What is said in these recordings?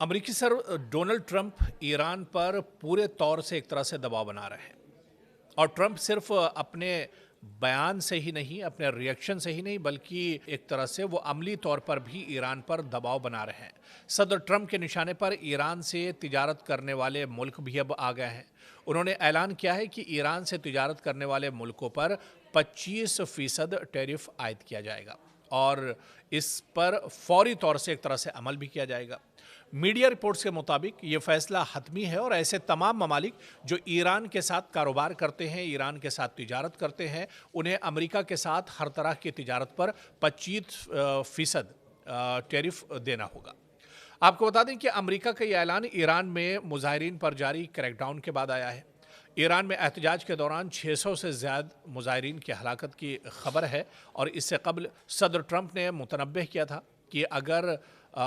अमरीकी सदर Donald Trump Iran पर पूरे तौर से एक तरह से दबाव बना रहे हैं और ट्रंप सिर्फ अपने बयान से ही नहीं, अपने रिएक्शन से ही नहीं, बल्कि एक तरह से वो अमली तौर पर भी ईरान पर दबाव बना रहे हैं। सदर ट्रंप के निशाने पर ईरान से तिजारत करने वाले मुल्क भी अब आ गए हैं। उन्होंने ऐलान किया है कि ईरान से तिजारत करने वाले मुल्कों पर 25% टैरिफ आयद किया जाएगा और इस पर फौरी तौर से एक तरह से अमल भी किया जाएगा। मीडिया रिपोर्ट्स के मुताबिक ये फैसला हतमी है और ऐसे तमाम ममालिक जो ईरान के साथ कारोबार करते हैं, ईरान के साथ तिजारत करते हैं, उन्हें अमेरिका के साथ हर तरह की तिजारत पर 25% टैरिफ देना होगा। आपको बता दें कि अमेरिका का यह ऐलान ईरान में मुजाहिरीन पर जारी क्रैकडाउन के बाद आया है। ईरान में एहतजाज के दौरान 600 से ज़्यादा मुजाहिरीन की हलाकत की खबर है और इससे कबल सदर ट्रंप ने मुतनब्बह किया था कि अगर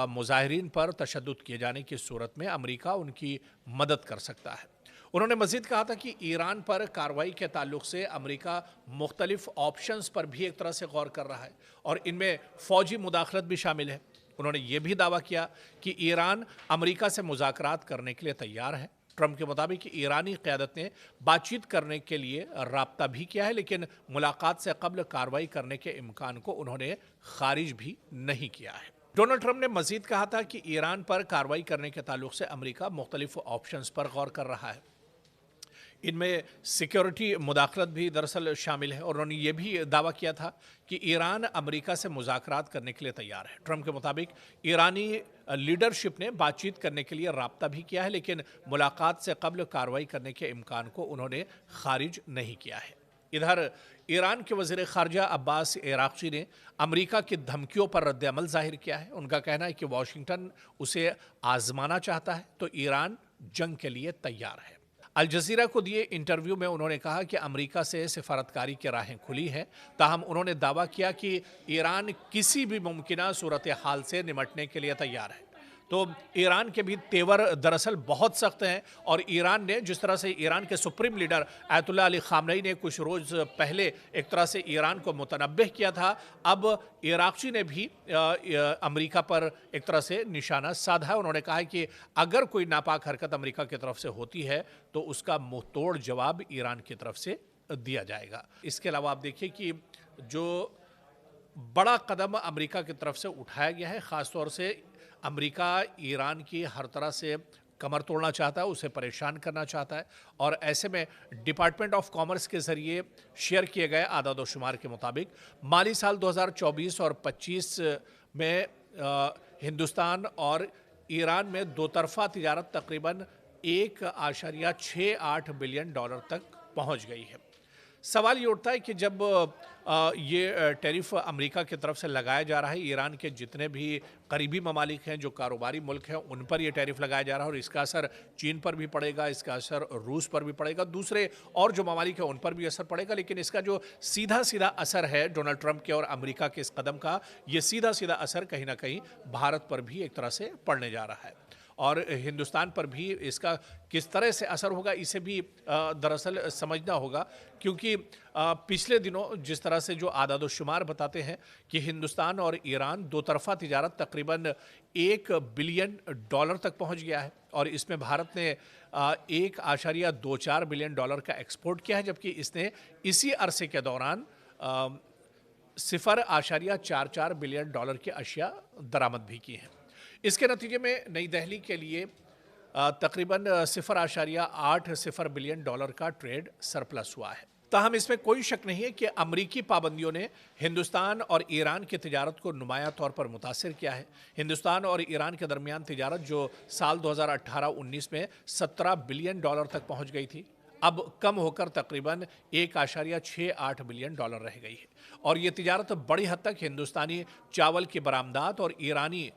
मुजाहिरीन पर तशद्दुद किए जाने की सूरत में अमेरिका उनकी मदद कर सकता है। उन्होंने मज़ीद कहा था कि ईरान पर कार्रवाई के ताल्लुक से अमेरिका मुख्तलिफ ऑप्शंस पर भी एक तरह से गौर कर रहा है और इनमें फ़ौजी मुदाखलत भी शामिल है। उन्होंने ये भी दावा किया कि ईरान अमेरिका से मुज़ाकरात करने के लिए तैयार है। ट्रंप के मुताबिक ईरानी क़यादत ने बातचीत करने के लिए राब्ता भी किया है, लेकिन मुलाकात से कबल कार्रवाई करने के इम्कान को उन्होंने खारिज भी नहीं किया है। डोनाल्ड ट्रंप ने मजीद कहा था कि ईरान पर कार्रवाई करने के ताल्लुक से अमेरिका मुख्तलिफ ऑप्शंस पर गौर कर रहा है। इनमें सिक्योरिटी मुदाखलत भी दरअसल शामिल है और उन्होंने ये भी दावा किया था कि ईरान अमेरिका से मुज़ाकरात करने के लिए तैयार है। ट्रंप के मुताबिक ईरानी लीडरशिप ने बातचीत करने के लिए राब्ता भी किया है, लेकिन मुलाकात से कबल कार्रवाई करने के इम्कान को उन्होंने खारिज नहीं किया है। इधर ईरान के वज़ीर ख़ारजा अब्बास इराक़ची ने अमेरिका की धमकियों पर रद्द-ए-अमल ज़ाहिर किया है। उनका कहना है कि वाशिंगटन उसे आज़माना चाहता है तो ईरान जंग के लिए तैयार है। अल जज़ीरा को दिए इंटरव्यू में उन्होंने कहा कि अमेरिका से सिफारतकारी की राहें खुली हैं, ताहम उन्होंने दावा किया कि ईरान किसी भी मुमकिना सूरत हाल से निमटने के लिए तैयार है। तो ईरान के भी तेवर दरअसल बहुत सख्त हैं और ईरान ने जिस तरह से ईरान के सुप्रीम लीडर आयतुल्लाह अली ख़ामनेई ने कुछ रोज़ पहले एक तरह से ईरान को मुतनब्बह किया था, अब इराक़ची ने भी अमेरिका पर एक तरह से निशाना साधा है। उन्होंने कहा है कि अगर कोई नापाक हरकत अमेरिका की तरफ से होती है तो उसका मुँह तोड़ जवाब ईरान की तरफ से दिया जाएगा। इसके अलावा आप देखिए कि जो बड़ा कदम अमेरिका की तरफ से उठाया गया है, ख़ास तौर से अमेरिका ईरान की हर तरह से कमर तोड़ना चाहता है, उसे परेशान करना चाहता है और ऐसे में डिपार्टमेंट ऑफ कॉमर्स के ज़रिए शेयर किए गए आदाद-ओ-शुमार के मुताबिक माली साल 2024 और 25 में हिंदुस्तान और ईरान में दो तरफ़ा तिजारत तकरीबन 1.68 बिलियन डॉलर तक पहुंच गई है। सवाल ये उठता है कि जब ये टैरिफ अमेरिका की तरफ से लगाया जा रहा है, ईरान के जितने भी करीबी ममालिक हैं, जो कारोबारी मुल्क हैं, उन पर ये टैरिफ लगाया जा रहा है और इसका असर चीन पर भी पड़ेगा, इसका असर रूस पर भी पड़ेगा, दूसरे और जो ममालिक हैं उन पर भी असर पड़ेगा। लेकिन इसका जो सीधा सीधा असर है डोनाल्ड ट्रंप के और अमेरिका के इस कदम का, ये सीधा सीधा असर कहीं ना कहीं भारत पर भी एक तरह से पड़ने जा रहा है और हिंदुस्तान पर भी इसका किस तरह से असर होगा इसे भी दरअसल समझना होगा, क्योंकि पिछले दिनों जिस तरह से जो आदाद-ओ-शुमार बताते हैं कि हिंदुस्तान और ईरान दो तरफ़ा तिजारत तकरीबन 1 बिलियन डॉलर तक पहुंच गया है और इसमें भारत ने 1.24 बिलियन डॉलर का एक्सपोर्ट किया है, जबकि इसने इसी अरसे के दौरान 0.44 बिलियन डॉलर की अशिया दरामद भी की हैं। इसके नतीजे में नई दिल्ली के लिए तकरीबन 0.80 बिलियन डॉलर का ट्रेड सरप्लस हुआ है। ताहम इसमें कोई शक नहीं है कि अमरीकी पाबंदियों ने हिंदुस्तान और ईरान की तिजारत को नुमायां तौर पर मुतासिर किया है। हिंदुस्तान और ईरान के दरमियान तिजारत जो साल 2018-19 में 17 बिलियन डॉलर तक पहुंच गई थी, अब कम होकर तकरीबन 1.68 बिलियन डॉलर रह गई है और ये तिजारत बड़ी हद तक हिंदुस्तानी चावल की बरामदात और ईरानी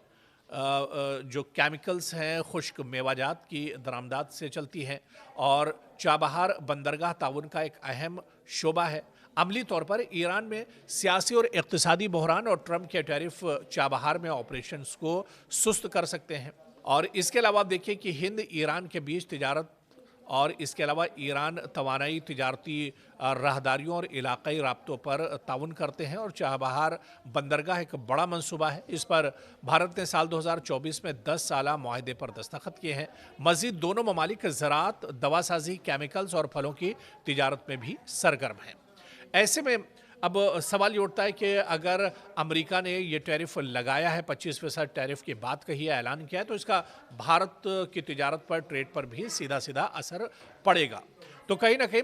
जो केमिकल्स हैं, खुश्क मेवाजात की दरामदात से चलती हैं और चाबहार बंदरगाह ताउन का एक अहम शोबा है। अमली तौर पर ईरान में सियासी और इक़्तिसादी बहरान और ट्रंप के टैरिफ चाबहार में ऑपरेशंस को सुस्त कर सकते हैं और इसके अलावा आप देखिए कि हिंद ईरान के बीच तिजारत और इसके अलावा ईरान तवानाई, तिजारती राहदारियों और इलाकाई राब्तों पर ताउन करते हैं और चाबहार बंदरगाह एक बड़ा मंसूबा है। इस पर भारत ने साल 2024 में 10 साला मुआहदे पर दस्तखत किए हैं। मज़ीद दोनों ममालिक ज़राअत, दवासाजी, केमिकल्स और फलों की तिजारत में भी सरगर्म हैं। ऐसे में अब सवाल ये उठता है कि अगर अमेरिका ने ये टैरिफ लगाया है, 25% टैरिफ की बात कही है, ऐलान किया है, तो इसका भारत की तिजारत पर, ट्रेड पर भी सीधा सीधा असर पड़ेगा। तो कहीं ना कहीं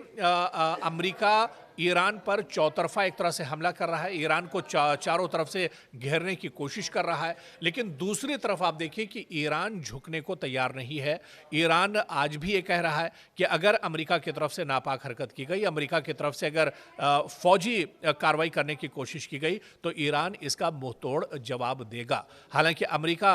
अमेरिका ईरान पर चौतरफा एक तरह से हमला कर रहा है, ईरान को चारों तरफ से घेरने की कोशिश कर रहा है। लेकिन दूसरी तरफ आप देखिए कि ईरान झुकने को तैयार नहीं है। ईरान आज भी ये कह रहा है कि अगर अमेरिका की तरफ से नापाक हरकत की गई, अमेरिका की तरफ से अगर फौजी कार्रवाई करने की कोशिश की गई, तो ईरान इसका मुंहतोड़ जवाब देगा। हालांकि अमेरिका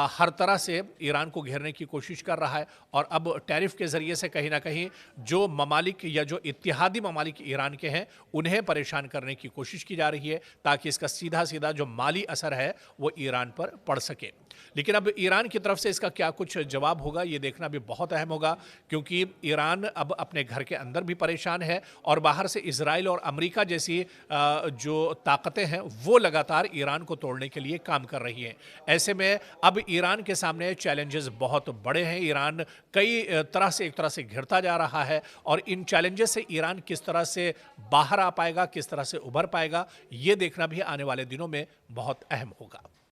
हर तरह से ईरान को घेरने की कोशिश कर रहा है और अब टैरिफ के जरिए से कहीं ना कहीं जो ममालिक या जो इत्तेहादी ममालिक ईरान के हैं, उन्हें परेशान करने की कोशिश की जा रही है ताकि इसका सीधा सीधा जो माली असर है वो ईरान पर पड़ सके। लेकिन अब ईरान की तरफ से इसका क्या कुछ जवाब होगा, ये देखना भी बहुत अहम होगा, क्योंकि ईरान अब अपने घर के अंदर भी परेशान है और बाहर से इजराइल और अमेरिका जैसी जो ताकतें हैं वो लगातार ईरान को तोड़ने के लिए काम कर रही हैं। ऐसे में अब ईरान के सामने चैलेंजेस बहुत बड़े हैं। ईरान कई तरह से एक तरह से घिरता जा रहा है और इन चैलेंजेस से ईरान किस तरह से बाहर आ पाएगा, किस तरह से उभर पाएगा, ये देखना भी आने वाले दिनों में बहुत अहम होगा।